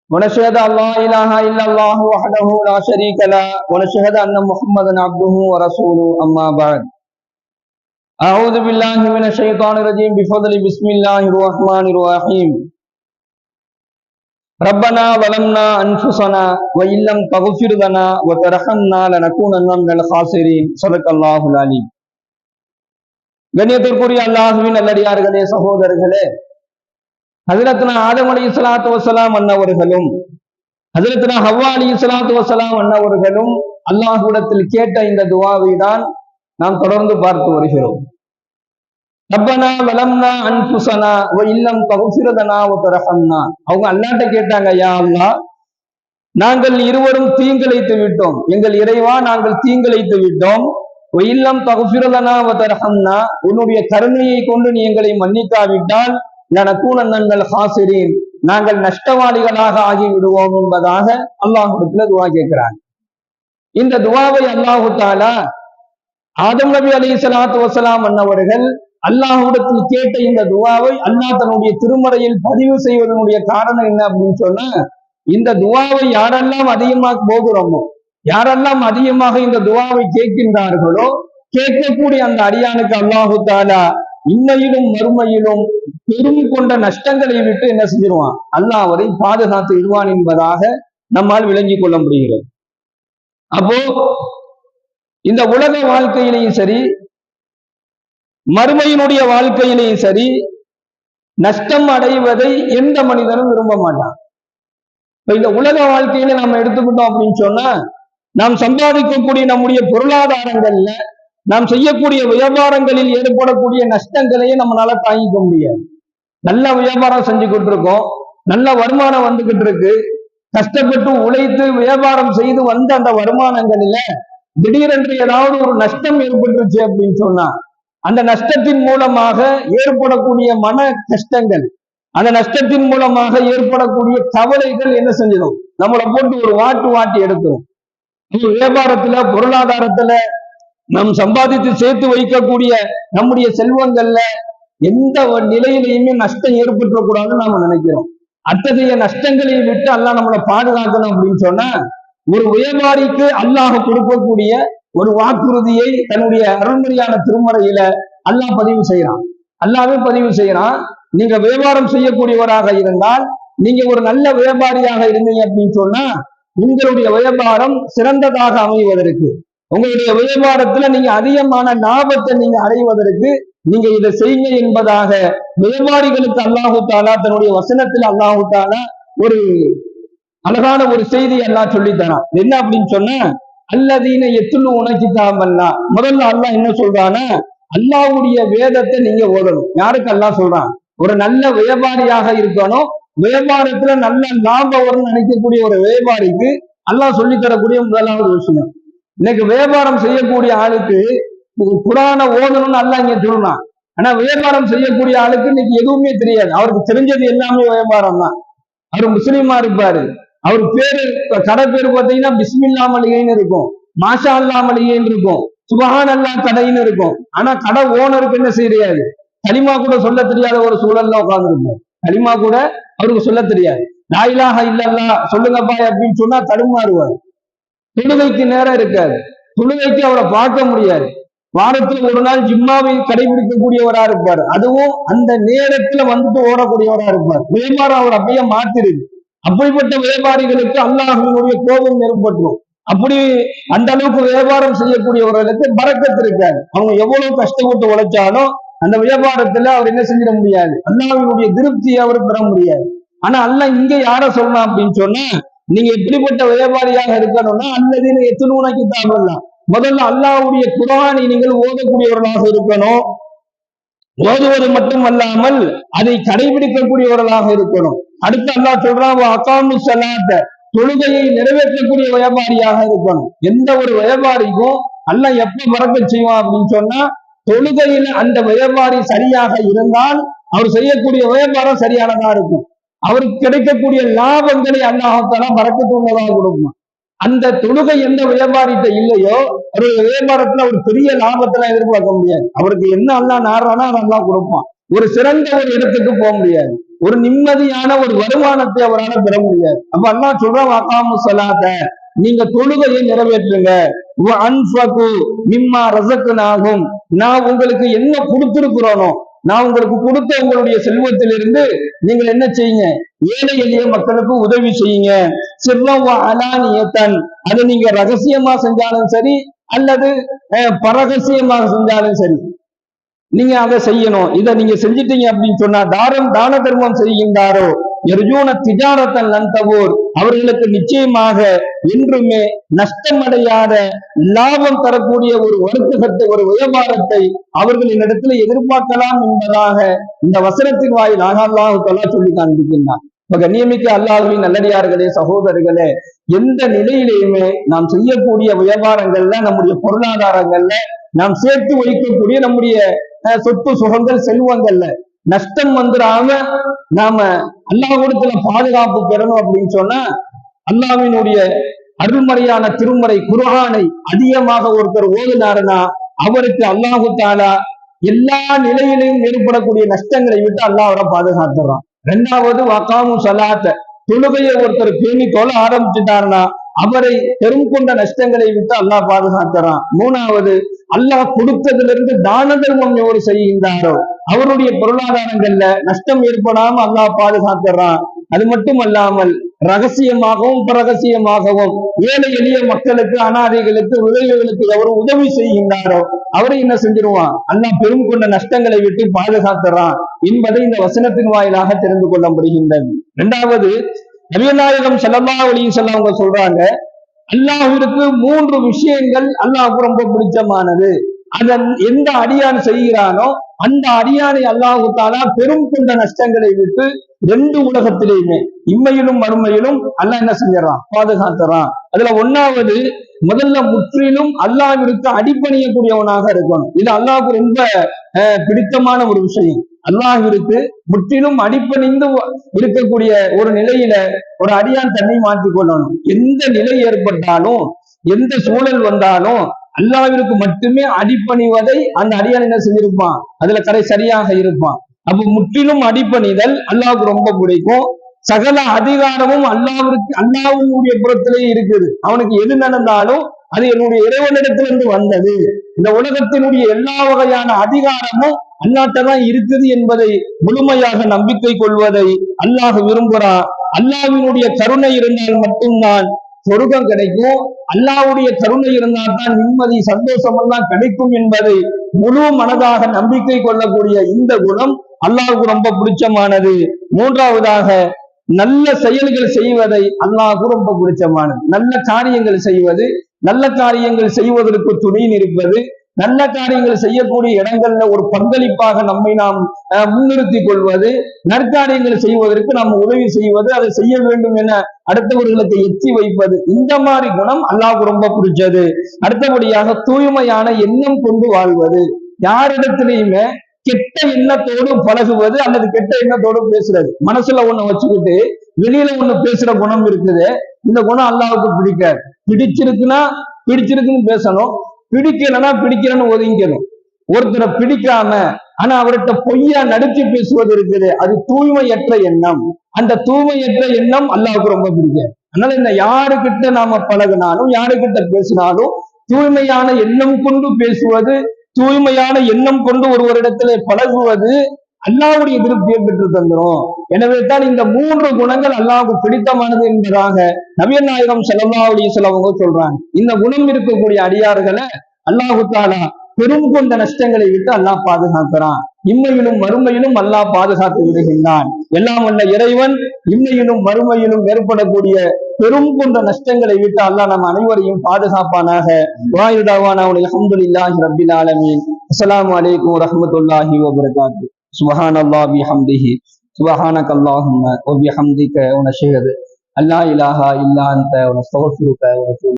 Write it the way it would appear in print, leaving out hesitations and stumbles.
ونشهد أن لا إله إلا الله وحده لا شريك له ونشهد أن محمدا عبده ورسوله أما بعد أعوذ بالله من الشيطان الرجيم بفضل بسم الله الرحمن الرحيم ربنا ظلمنا أنفسنا وإن لم تغفر لنا وترحمنا لنكونن من الخاسرين صدق الله العليم. கண்ணியத்திற்குரிய அல்லாஹ்வின் நல்லடியார்களே, சகோதரர்களே, ஹஜ்ரத்னா ஆதம் அலைஹிஸ்ஸலாத்து வஸ்ஸலாம் அன்னவர்களும் ஹஜ்ரத்னா ஹவ்வா அலைஹிஸ்ஸலாத்து வஸ்ஸலாம் அன்னவர்களும் அல்லாஹ்விடத்தில் கேட்ட இந்த துஆவை தான் நாம் தொடர்ந்து பார்த்து வருகிறோம். ரப்பனா வலம்னா அன்ஃபுஸனா வ இல்லம் தக்ஃபிர் லனா வ தர்ஹம்னா. அவங்க அல்லாஹ்ட்ட கேட்டாங்க, யா அல்லாஹ், நாங்கள் இருவரும் தீங்கிழைத்து விட்டோம், எங்கள் இறைவா நாங்கள் தீங்கிழைத்து விட்டோம். வ இல்லம் தக்ஃபிர் லனா வ தர்ஹம்னா, உன்னுடைய கருணையை கொண்டு நீ எங்களை மன்னிக்காவிட்டால் லனகூனன்ன மினல் ஹாசிரீன், நாங்கள் நஷ்டவாளிகளாக ஆகி விடுவோம் என்பதாக அல்லாஹ்விடத்துல துஆ கேட்கிறாங்க. இந்த துஆவை அல்லாஹு தஆலா ஆதம் நபி அலைஹிஸ்ஸலாத்து வஸ்ஸலாம் அன்னவர்கள் அல்லாஹ்விடத்தில் கேட்ட இந்த துஆவை அல்லாஹ் தன்னுடைய திருமறையில் பதிவு செய்வதனுடைய காரணம் என்ன அப்படின்னு சொன்னா, இந்த துஆவை யாரெல்லாம் அதிகமாக போகிறோமோ, யாரெல்லாம் அதிகமாக இந்த துஆவை கேட்கின்றார்களோ, கேட்கக்கூடிய அந்த அடியானுக்கு அல்லாஹு தஆலா இன்னையிலும் மறுமையிலும் பெரும் கொண்ட நஷ்டங்களை விட்டு என்ன செஞ்சிருவான், அல்லாஹ் அவரை பாதுகாத்து விடுவான் என்பதாக நம்மால் விளங்கிக் கொள்ள முடிகிறது. அப்போ இந்த உலக வாழ்க்கையிலையும் சரி, மறுமையினுடைய வாழ்க்கையிலையும் சரி, நஷ்டம் அடைவதை எந்த மனிதனும் விரும்ப மாட்டான். இப்ப இந்த உலக வாழ்க்கையில நம்ம எடுத்துக்கிட்டோம் அப்படின்னு சொன்னா, நாம் சம்பாதிக்கக்கூடிய நம்முடைய பொருளாதாரங்கள்ல, நாம் செய்யக்கூடிய வியாபாரங்களில் ஏற்படக்கூடிய நஷ்டங்களையே நம்மளால தாங்கிக்க முடியாது. நல்ல வியாபாரம் செஞ்சுக்கிட்டு இருக்கோம், நல்ல வருமானம் வந்துகிட்டு இருக்கு, கஷ்டப்பட்டு உழைத்து வியாபாரம் செய்து வந்த அந்த வருமானங்களில திடீரென்று ஏதாவது ஒரு நஷ்டம் ஏற்பட்டுருச்சு அப்படின்னு சொன்னா, அந்த நஷ்டத்தின் மூலமாக ஏற்படக்கூடிய மன கஷ்டங்கள், அந்த நஷ்டத்தின் மூலமாக ஏற்படக்கூடிய கவலைகள் என்ன செஞ்சிடும், நம்மளை போட்டு ஒரு வாட்டி எடுக்கிறோம். வியாபாரத்துல, பொருளாதாரத்துல, நாம் சம்பாதித்து சேர்த்து வைக்கக்கூடிய நம்முடைய செல்வங்கள்ல எந்த நிலையிலையுமே நஷ்டம் ஏற்பட்டுறக்கூடாதுன்னு நாம நினைக்கிறோம். அத்தகைய நஷ்டங்களை விட்டு அல்லாஹ் நம்மளை பாதுகாக்கணும் அப்படின்னு சொன்னா, ஒரு வியாபாரிக்கு அல்லாஹ் கொடுக்கக்கூடிய ஒரு வாக்குறுதியை தன்னுடைய அருள்மறையான திருமறையில அல்லாஹ் பதிவு செய்யறான். அல்லாஹ்வே பதிவு செய்யறான், நீங்க வியாபாரம் செய்யக்கூடியவராக இருந்தால், நீங்க ஒரு நல்ல வியாபாரியாக இருந்தீங்க அப்படின்னு சொன்னா, உங்களுடைய வியாபாரம் சிறந்ததாக அமைவதற்கு, உங்களுடைய வியாபாரத்துல நீங்க அதிகமான லாபத்தை நீங்க அடைவதற்கு நீங்க இதை செய்யுங்க என்பதாக வியாபாரிகளுக்கு அல்லாஹு தஆலா தன்னுடைய வசனத்தில் அல்லாஹு தஆலா ஒரு அழகான ஒரு செய்தி அல்லாஹ் சொல்லித்தரான். என்ன அப்படின்னு சொன்னா, அல்லதீன யத்லூன கிதாபல்லாஹ். முதல்ல அல்லாஹ் என்ன சொல்றானா, அல்லாஹ்வுடைய வேதத்தை நீங்க ஓதணும். யாருக்கு அல்லாஹ் சொல்றான்? ஒரு நல்ல வியாபாரியாக இருக்கணும், வியாபாரத்துல நல்ல லாபம் வரும்னு நினைக்கக்கூடிய ஒரு வியாபாரிக்கு அல்லாஹ் சொல்லி தரக்கூடிய முதலாவது விஷயம். இன்னைக்கு வியாபாரம் செய்யக்கூடிய ஆளுக்கு குரான ஓதணும்னு அல்லாஹ் இங்க சொல்லலாம். ஆனா வியாபாரம் செய்யக்கூடிய ஆளுக்கு இன்னைக்கு எதுவுமே தெரியாது. அவருக்கு தெரிஞ்சது எல்லாமே வியாபாரம் தான். அவர் முஸ்லீமா இருப்பாரு, அவர் பேரு, கடை பேரு பார்த்தீங்கன்னா பிஸ்மில்லா மளிகைன்னு இருக்கும், மாஷா அல்லா மளிகைன்னு இருக்கும், சுபஹான் அல்லா கடைன்னு இருக்கும். ஆனா கடை ஓனருக்கு என்ன செய்யாது, களிமா கூட சொல்ல தெரியாத ஒரு சூழல்ல உட்கார்ந்துருக்கும். களிமா கூட அவருக்கு சொல்ல தெரியாது. லா இலாஹ இல்லல்லாஹ் சொல்லுங்கப்பா அப்படின்னு சொன்னா தடுமாறுவார். தொழுகைக்கு நேரம் இருக்காது, தொழுகைக்கு அவரை பார்க்க முடியாது. வாரத்தில் ஒரு நாள் ஜிம்மாவை கடைபிடிக்கக்கூடியவரா இருப்பார், அதுவும் அந்த நேரத்துல வந்துட்டு ஓடக்கூடியவரா இருப்பார். வியாபாரம் அவர் அப்படியே மாத்திருது. அப்படிப்பட்ட வியாபாரிகளுக்கு அல்லாஹ்வினுடைய கோபம் ஏற்பட்டுரும். அப்படி அந்த அளவுக்கு வியாபாரம் செய்யக்கூடியவர்களுக்கு பரக்கத்து இருக்காது. அவங்க எவ்வளவு கஷ்டப்பட்டு உழைச்சாலும் அந்த வியாபாரத்துல அவர் என்ன செஞ்சிட முடியாது, அல்லாஹ்வினுடைய திருப்தியை அவர் பெற முடியாது. ஆனா அல்லாஹ் இங்க யார சொல்லலாம் அப்படின்னு சொன்னா, நீங்க எப்படிப்பட்ட வியாபாரியாக இருக்கணும்னா, அல்லதீன யத்லூன கிதாபல்லாஹ், முதல்ல அல்லாஹ்வுடைய குர்ஆனை நீங்கள் ஓதக்கூடியவர்களாக இருக்கணும். ஓதுவது மட்டும் அல்லாமல் அதை கடைபிடிக்கக்கூடியவர்களாக இருக்கணும். அடுத்து அல்லாஹ் சொல்றான், அகாமு ஸலாத்த, தொழுகையை நிறைவேற்றக்கூடிய வியாபாரியாக இருக்கணும். எந்த ஒரு வியாபாரிக்கும் அல்லாஹ் எப்ப பரக்கத் செய்வான் அப்படின்னு சொன்னா, தொழுகையில அந்த வியாபாரி சரியாக இருந்தால் அவர் செய்யக்கூடிய வியாபாரம் சரியானதா இருக்கும். அவருக்கு கிடைக்கக்கூடிய லாபங்களை அல்லாஹ் தஆலா பரக்கத்துள்ளதாக கொடுக்கும். அந்த தொழுகை எந்த வியாபாரிட்ட இல்லையோ, ஒரு வியாபாரத்துல ஒரு பெரிய லாபத்துல எதிர்பார்க்க முடியாது. அவருக்கு என்ன அல்லாஹ் நாடுறானோ அதை அல்லாஹ் கொடுப்பான். ஒரு சிறந்த ஒரு இடத்துக்கு போக முடியாது, ஒரு நிம்மதியான ஒரு வருமானத்தை அவரால் பெற முடியாது. அப்ப அல்லாஹ் சொல்றான், வகாமு ஸலாத்த, நீங்க தொழுகையை நிறைவேற்றுங்க. அன்ஃபகு மிம்மா ரஸக்னாஹும், நான் உங்களுக்கு என்ன கொடுத்திருக்கிறோனோ, நான் உங்களுக்கு கொடுத்த உங்களுடைய செல்வத்திலிருந்து நீங்கள் என்ன செய்யுங்க, ஏழை எளிய மக்களுக்கு உதவி செய்யுங்க. சிர்ரம் அலானியத்தன், அதை நீங்க ரகசியமா செஞ்சாலும் சரி அல்லது பரகசியமாக செஞ்சாலும் சரி, நீங்க அதை செய்யணும். இதை நீங்க செஞ்சிட்டீங்க அப்படின்னு சொன்னா, தான தர்மம் செய்கின்றாரோ எர்ஜூன திஜாரத்தன் லன்தபூர், அவர்களுக்கு நிச்சயமாக என்றுமே நஷ்டமடையாத லாபம் தரக்கூடிய ஒரு வர்த்தகத்தை, ஒரு வியாபாரத்தை அவர்களின் இடத்துல எதிர்பார்க்கலாம் என்பதாக இந்த வசனத்தின் வாயிலாக அல்லாஹ் தஆலா சொல்லி காண்பிக்கின்றார். இப்ப கண்ணியமிக்க அல்லாஹ்வின் நல்லடியார்களே, சகோதரர்களே, எந்த நிலையிலேயுமே நாம் செய்யக்கூடிய வியாபாரங்கள்ல, நம்முடைய பொருளாதாரங்கள்ல நாம் சேர்த்து வைக்கக்கூடிய நம்முடைய சொத்து சுகங்கள் செல்வங்கள்ல நஷ்டம் வந்துடாம நாம அல்லாஹ்விடத்துல பாதுகாப்பு பெறணும் அப்படின்னு சொன்னா, அல்லாஹ்வினுடைய அருள்மறையான திருமறை குர்ஆனை அதிகமாக ஒருத்தர் ஓதுனாருன்னா அவருக்கு அல்லாஹு தஆலா எல்லா நிலையிலையும் ஏற்படக்கூடிய நஷ்டங்களை விட்டு அல்லாஹ் அவரை பாதுகாத்துறான். இரண்டாவது, வகாமு ஸலாத்த, தொழுகையை ஒருத்தர் பேணி தொழ ஆரம்பிச்சுட்டாருன்னா அவரை பெரும் கொண்ட நஷ்டங்களை விட்டு அல்லாஹ் பாதுகாத்துறான். மூணாவது, அல்லாஹ் கொடுத்ததிலிருந்து தான தர்மம் எவர் செய்கின்றாரோ அவருடைய பொருளாதாரங்கள்ல நஷ்டம் ஏற்படாம அல்லாஹ் பாதுகாத்துறான். அது மட்டும் அல்லாமல் ரகசியமாகவும் பிரகசியமாகவும் ஏழை எளிய மக்களுக்கு, அனாதைகளுக்கு, விதவைகளுக்கு எவர் உதவி செய்கின்றாரோ அவரை என்ன செஞ்சிருவான், அல்லாஹ் பெரும் கொண்ட நஷ்டங்களை விட்டு பாதுகாத்துறான் என்பதை இந்த வசனத்தின் வாயிலாக தெரிந்து கொள்ள முடிகின்றது. இரண்டாவது, நபிகள் நாயகம் ஸல்லல்லாஹு அலைஹி வஸல்லம் அவங்க சொல்றாங்க, அல்லாஹ்விற்கு 3 விஷயங்கள் அல்லாஹ்வுக்கு ரொம்ப பிடிச்சமானது. அதன் எந்த அடியான் செய்கிறானோ அந்த அடியானை அல்லாஹு தஆலா பெரும் கொண்ட நஷ்டங்களை விட்டு 2 உலகத்திலேயுமே, இம்மையிலும் மறுமையிலும் அல்லாஹ் என்ன செஞ்சிடறான், பாதுகாத்துறான். அதுல 1வது, முதல்ல முற்றிலும் அல்லாஹ்விற்கு அடிபணியக்கூடியவனாக இருக்கணும். இது அல்லாஹ்வுக்கு ரொம்ப பிடித்தமான ஒரு விஷயம். அல்லாஹ்விற்கு முற்றிலும் அடிபணிந்து இருக்கக்கூடிய ஒரு நிலையில ஒரு அடியான் தன்னை மாற்றிக் கொள்ளணும். எந்த நிலை ஏற்பட்டாலும், எந்த சூழல் வந்தாலும் அல்லாஹ்விற்கு மட்டுமே அடிபணிவதை அந்த அடியான் என்ன செஞ்சிருப்பான், அதுல சரியாக இருப்பான். அப்ப முற்றிலும் அடிபணிதல் அல்லாஹ்வுக்கு ரொம்ப பிடிக்கும். சகல அதிகாரமும் அல்லாஹ்வுடைய புறத்திலே இருக்குது. அவனுக்கு எது நடந்தாலும் அது என்னுடைய இறைவனிடத்திலிருந்து வந்தது. இந்த உலகத்தினுடைய எல்லா வகையான அதிகாரமும் அல்லாஹ்தான் இருக்குது என்பதை முழுமையாக நம்பிக்கை கொள்வதை அல்லாஹ் விரும்புகிறான். அல்லாஹ்வினுடைய கருணை இருந்தால் மட்டும்தான் சொர்க்கம் கிடைக்கும். அல்லாஹ்வுடைய கருணை இருந்தால் தான் நிம்மதி, சந்தோஷம் எல்லாம் கிடைக்கும் என்பதை முழு மனதாக நம்பிக்கை கொள்ளக்கூடிய இந்த குணம் அல்லாஹ்வுக்கு ரொம்ப பிடிச்சமானது. மூன்றாவதாக, நல்ல செயல்கள் செய்வதை அல்லாஹ்வுக்கு ரொம்ப பிடிச்சமானது. நல்ல காரியங்கள் செய்வது, நல்ல காரியங்கள் செய்வதற்கு துணை நிற்பது, நல்ல காரியங்கள் செய்யக்கூடிய இடங்கள்ல ஒரு பங்களிப்பாக நம்மை நாம் முன்னிறுத்தி கொள்வது, நற்காரியங்கள் செய்வதற்கு நாம் உதவி செய்வது, அதை செய்ய வேண்டும் என அடுத்தவர்களுக்கு எச்சி வைப்பது, இந்த மாதிரி குணம் அல்லாஹ்வுக்கு ரொம்ப பிடிச்சது. அடுத்தபடியாக, தூய்மையான எண்ணம் கொண்டு வாழ்வது. யாரிடத்திலையுமே கெட்ட எண்ணத்தோடு பழகுவது அல்லது கெட்ட எண்ணத்தோடு பேசுறது, மனசுல ஒண்ணு வச்சுக்கிட்டு வெளியில ஒண்ணு பேசுற குணம் இருக்குது. இந்த குணம் அல்லாஹ்வுக்கு பிடிக்காது. பிடிச்சிருக்குன்னு பேசணும், பிடிக்கலன்னா பிடிக்கிறன்னு ஒதுங்கணும். ஒருத்தரை பிடிக்காம ஆனா அவர்கிட்ட பொய்யா நடிச்சு பேசுவது இருக்குது, அது தூய்மையற்ற எண்ணம். அந்த தூய்மையற்ற எண்ணம் அல்லாஹ்வுக்கு ரொம்ப பிடிக்காது. அதனால இந்த யாருக்கிட்ட நாம பழகினாலும், யாருக்கிட்ட பேசினாலும் தூய்மையான எண்ணம் கொண்டு பேசுவது, தூய்மையான எண்ணம் கொண்டு ஒருவரிடத்துல பழகுவது அல்லாஹ்வுடைய திருப்தியை பெற்று தந்துரும். எனவே தான் இந்த 3 குணங்கள் அல்லாஹ்வுக்கு பிடித்தமானது என்பதாக நபிகள் நாயகம் ஸல்லல்லாஹு அலைஹி வஸல்லம் அவங்க சொல்றாங்க. இந்த குணம் இருக்கக்கூடிய அடியார்களை அல்லாஹ் தஆலா பெரும் கொண்ட நஷ்டங்களை விட்டு அல்லாஹ் பாதுகாக்கிறான். இம்மையிலும் மறுமையிலும் அல்லாஹ் பாதுகாத்து விடுகின்றான். எல்லாம் வல்ல இறைவன் இம்மையிலும் மறுமையிலும் ஏற்படக்கூடிய பெரும் கொண்ட நஷ்டங்களை விட்டு அல்லாஹ் நம் அனைவரையும் பாதுகாப்பானாக. வாயுதாவானா அல்ஹம்துலில்லாஹி ரப்பில் ஆலமீன். அஸ்ஸலாமு அலைக்கும் வரஹ்மத்துல்லாஹி வபரகாத்துஹு. சுப்ஹானல்லாஹி பிஹம்திஹி சுப்ஹானக்கல்லாஹும்ம வபிஹம்திக வ நஷ்ஹது அல்லா இலாஹா இல்லா அன்த வ நஸ்தக்ஃபிருக வ நத்தூபு